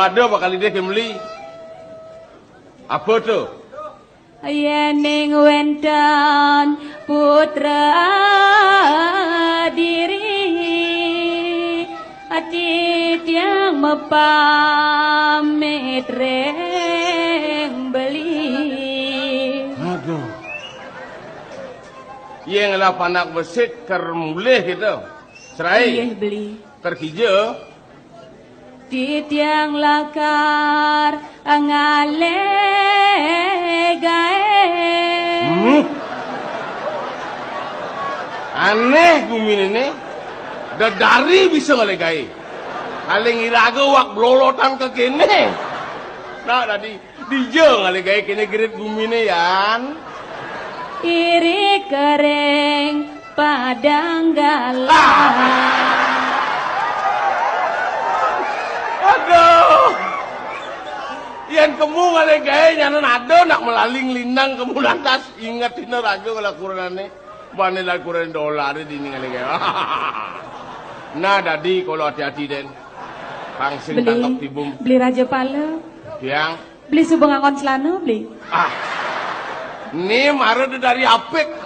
ada bakal dia beli. Apa tuh? Yening wenten putra diri ati tiang mepamit reng beli. Aduh. Yang lah panak besit kermulih gitu. Serai. Beli. Kerhija. Di tiang lakar angale gae. Aneh gumin ini. Dari bisa ngalegai. Aling iraga wak blolotan ke kene. Nah tadi dija ngalegai kene gerit gumine yan. Iri kering padang galah. Aduh. Yang kamu ngalegai nyanan ada nak melaling lindang kamu lantas ingat tina raga ngelakuranane. Bane lakuran dolar di ini ngalegai. Nah dadi kalau hati-hati den. Pangsing tangkap tibum. Beli raja pala. Yang Beli subeng angon celana beli. Ini marah dari apek